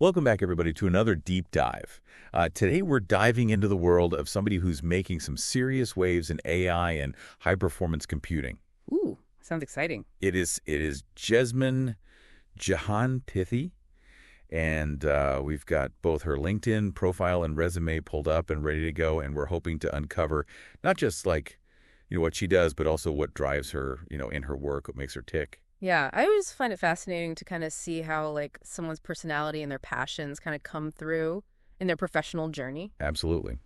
Welcome back, everybody, to another deep dive. Today, we're diving into the world of somebody who's making some serious waves in AI and high-performance computing. Ooh, sounds exciting. It is Jesmin Jahanpithi, and we've got both her LinkedIn profile and resume pulled up and ready to go, and we're hoping to uncover not just what she does, but also what drives her, in her work, what makes her tick. Yeah, I always find it fascinating to kind of see how someone's personality and their passions kind of come through in their professional journey. Absolutely.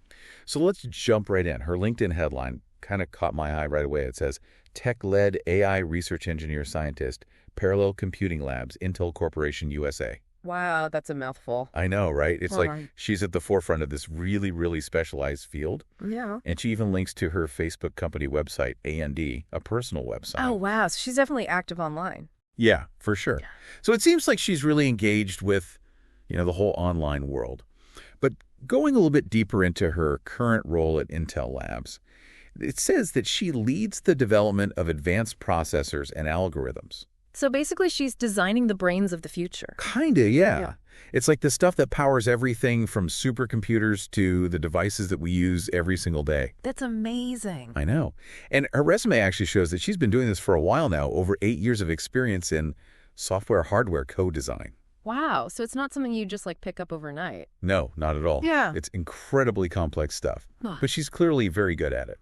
So let's jump right in. Her LinkedIn headline kind of caught my eye right away. It says, Tech-led AI research engineer scientist, Parallel Computing Labs, Intel Corporation, USA. Wow, that's a mouthful. I know, right? It's like Right. she's at the forefront of this really, really specialized field. Yeah. And she even links to her Facebook company website, A&D, a personal website. Oh, wow. So she's definitely active online. Yeah, for sure. So it seems like she's really engaged with, the whole online world. But going a little bit deeper into her current role at Intel Labs, it says that she leads the development of advanced processors and algorithms. So basically, she's designing the brains of the future. Kinda, yeah. Yeah. It's like the stuff that powers everything from supercomputers to the devices that we use every single day. That's amazing. I know. And her resume actually shows that she's been doing this for a while now, over 8 years of experience in software-hardware co-design. Wow. So it's not something you just pick up overnight. No, not at all. Yeah. It's incredibly complex stuff. Ugh. But she's clearly very good at it.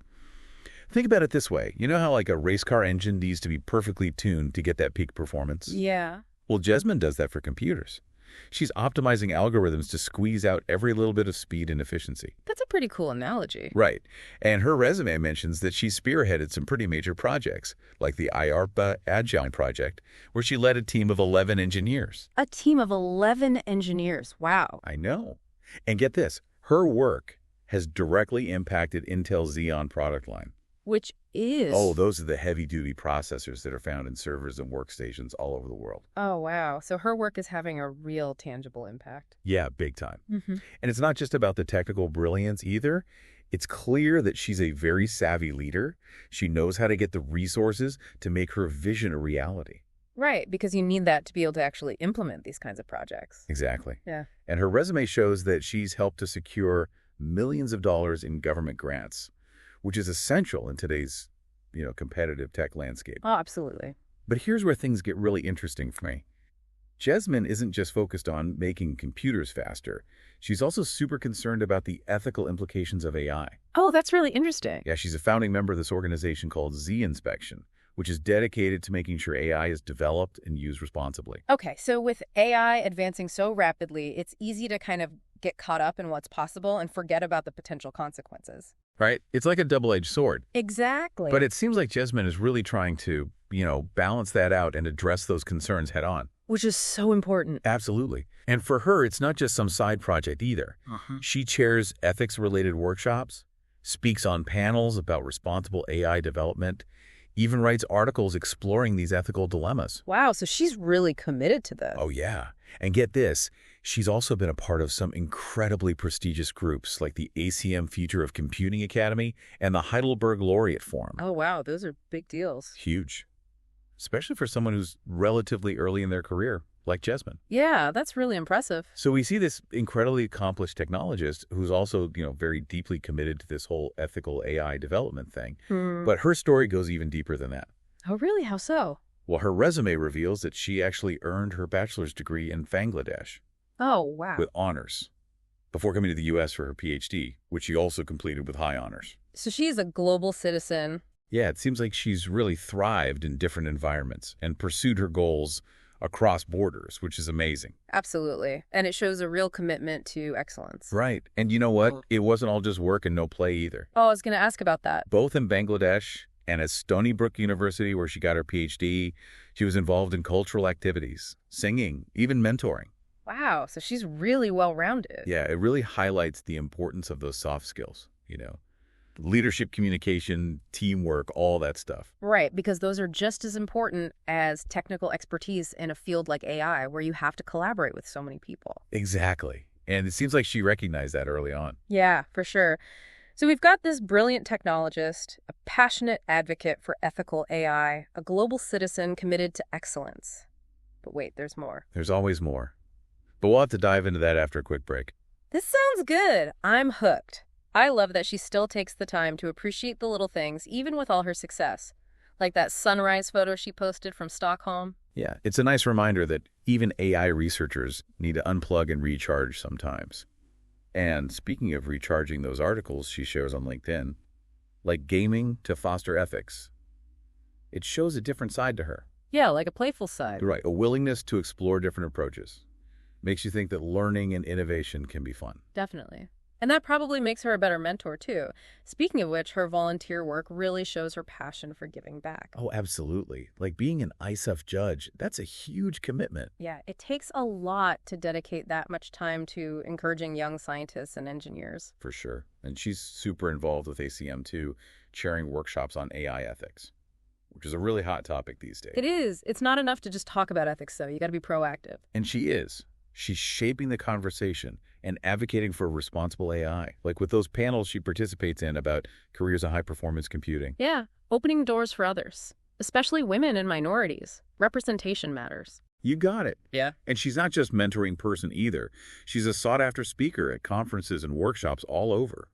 Think about it this way. You know how a race car engine needs to be perfectly tuned to get that peak performance? Yeah. Well, Jesmin does that for computers. She's optimizing algorithms to squeeze out every little bit of speed and efficiency. That's a pretty cool analogy. Right. And her resume mentions that she spearheaded some pretty major projects, like the IARPA Agile project, where she led a team of 11 engineers. A team of 11 engineers. Wow. I know. And get this, her work has directly impacted Intel's Xeon product line. Which is... Oh, those are the heavy-duty processors that are found in servers and workstations all over the world. Oh, wow. So her work is having a real tangible impact. Yeah, big time. Mm-hmm. And it's not just about the technical brilliance either. It's clear that she's a very savvy leader. She knows how to get the resources to make her vision a reality. Right, because you need that to be able to actually implement these kinds of projects. Exactly. Yeah. And her resume shows that she's helped to secure millions of dollars in government grants, which is essential in today's, competitive tech landscape. Oh, absolutely. But here's where things get really interesting for me. Jesmin isn't just focused on making computers faster. She's also super concerned about the ethical implications of AI. Oh, that's really interesting. Yeah, she's a founding member of this organization called Z-Inspection, which is dedicated to making sure AI is developed and used responsibly. Okay, so with AI advancing so rapidly, it's easy to kind of get caught up in what's possible and forget about the potential consequences. Right? It's like a double-edged sword. Exactly. But it seems like Jesmin is really trying to, balance that out and address those concerns head on. Which is so important. Absolutely. And for her, it's not just some side project either. She chairs ethics-related workshops, speaks on panels about responsible AI development, even writes articles exploring these ethical dilemmas. Wow, so she's really committed to this. Oh, yeah. And get this, she's also been a part of some incredibly prestigious groups like the ACM Future of Computing Academy and the Heidelberg Laureate Forum. Oh, wow, those are big deals. Huge. Especially for someone who's relatively early in their career, like Jesmin. Yeah, that's really impressive. So we see this incredibly accomplished technologist who's also, very deeply committed to this whole ethical AI development thing. But her story goes even deeper than that. Oh, really? How so? Well, her resume reveals that she actually earned her bachelor's degree in Bangladesh Oh, wow. with honors before coming to the U.S. for her PhD, which she also completed with high honors. So she's a global citizen. Yeah, it seems like she's really thrived in different environments and pursued her goals across borders, which is amazing. Absolutely. And it shows a real commitment to excellence. Right. And you know what? It wasn't all just work and no play either. Oh, I was going to ask about that. Both in Bangladesh and at Stony Brook University, where she got her PhD, she was involved in cultural activities, singing, even mentoring. Wow, so she's really well-rounded. Yeah, it really highlights the importance of those soft skills, leadership, communication, teamwork, all that stuff. Right, because those are just as important as technical expertise in a field like AI, where you have to collaborate with so many people. Exactly. And it seems like she recognized that early on. Yeah, for sure. So we've got this brilliant technologist, a passionate advocate for ethical AI, a global citizen committed to excellence. But wait, there's more. There's always more. But we'll have to dive into that after a quick break. This sounds good. I'm hooked. I love that she still takes the time to appreciate the little things, even with all her success. Like that sunrise photo she posted from Stockholm. Yeah, it's a nice reminder that even AI researchers need to unplug and recharge sometimes. And speaking of recharging those articles she shares on LinkedIn, like gaming to foster ethics, it shows a different side to her. Yeah, like a playful side. Right, a willingness to explore different approaches. Makes you think that learning and innovation can be fun. Definitely. And that probably makes her a better mentor, too. Speaking of which, her volunteer work really shows her passion for giving back. Oh, absolutely. Like being an ISEF judge, that's a huge commitment. Yeah, it takes a lot to dedicate that much time to encouraging young scientists and engineers. For sure. And she's super involved with ACM, too, chairing workshops on AI ethics, which is a really hot topic these days. It is. It's not enough to just talk about ethics, though. You got to be proactive. And she is. She's shaping the conversation and advocating for responsible AI, like with those panels she participates in about careers in high-performance computing. Yeah, opening doors for others, especially women and minorities. Representation matters. You got it. Yeah. And she's not just mentoring person either. She's a sought-after speaker at conferences and workshops all over.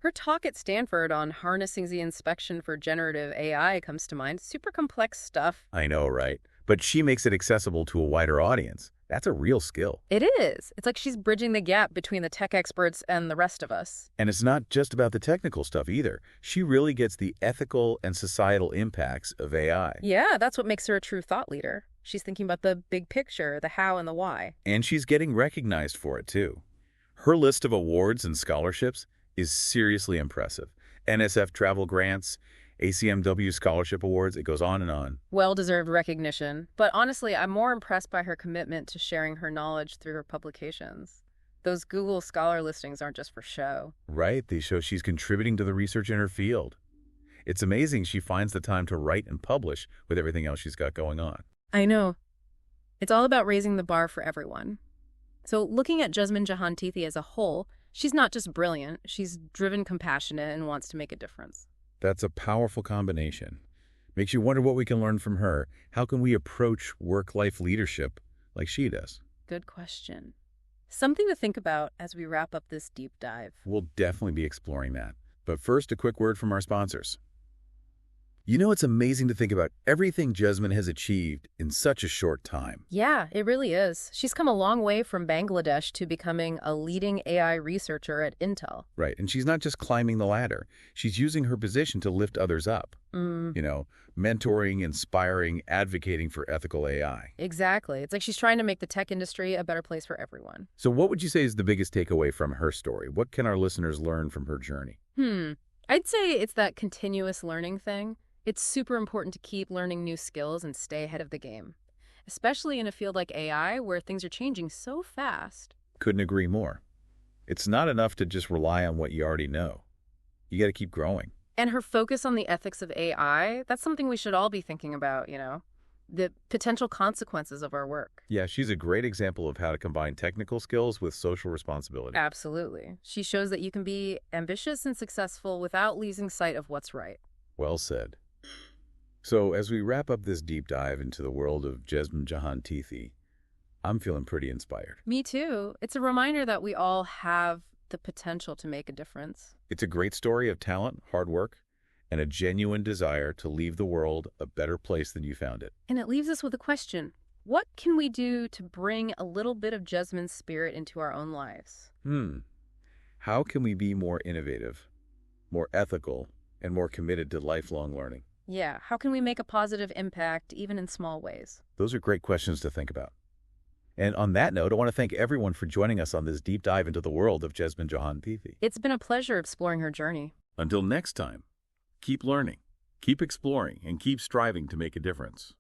Her talk at Stanford on harnessing the inspection for generative AI comes to mind. Super complex stuff. I know, right? But she makes it accessible to a wider audience. That's a real skill. It is. It's like she's bridging the gap between the tech experts and the rest of us. And it's not just about the technical stuff either. She really gets the ethical and societal impacts of AI. Yeah, that's what makes her a true thought leader. She's thinking about the big picture, the how and the why. And she's getting recognized for it, too. Her list of awards and scholarships is seriously impressive. NSF travel grants, ACMW scholarship awards, it goes on and on. Well-deserved recognition. But honestly, I'm more impressed by her commitment to sharing her knowledge through her publications. Those Google Scholar listings aren't just for show. Right, they show she's contributing to the research in her field. It's amazing she finds the time to write and publish with everything else she's got going on. I know. It's all about raising the bar for everyone. So looking at Jesmin Jahantithi as a whole, she's not just brilliant, she's driven, compassionate, and wants to make a difference. That's a powerful combination. Makes you wonder what we can learn from her. How can we approach work-life leadership like she does? Good question. Something to think about as we wrap up this deep dive. We'll definitely be exploring that. But first, a quick word from our sponsors. You know, it's amazing to think about everything Jesmin has achieved in such a short time. Yeah, it really is. She's come a long way from Bangladesh to becoming a leading AI researcher at Intel. Right, and she's not just climbing the ladder. She's using her position to lift others up. You know, mentoring, inspiring, advocating for ethical AI. Exactly. It's like she's trying to make the tech industry a better place for everyone. So what would you say is the biggest takeaway from her story? What can our listeners learn from her journey? I'd say it's that continuous learning thing. It's super important to keep learning new skills and stay ahead of the game, especially in a field like AI where things are changing so fast. Couldn't agree more. It's not enough to just rely on what you already know. You got to keep growing. And her focus on the ethics of AI, that's something we should all be thinking about, the potential consequences of our work. Yeah, she's a great example of how to combine technical skills with social responsibility. Absolutely. She shows that you can be ambitious and successful without losing sight of what's right. Well said. So as we wrap up this deep dive into the world of Jesmin Jahantithi, I'm feeling pretty inspired. Me too. It's a reminder that we all have the potential to make a difference. It's a great story of talent, hard work, and a genuine desire to leave the world a better place than you found it. And it leaves us with a question. What can we do to bring a little bit of Jesmin's spirit into our own lives? How can we be more innovative, more ethical, and more committed to lifelong learning? Yeah, how can we make a positive impact, even in small ways? Those are great questions to think about. And on that note, I want to thank everyone for joining us on this deep dive into the world of Jesmin Jahantithi. It's been a pleasure exploring her journey. Until next time, keep learning, keep exploring, and keep striving to make a difference.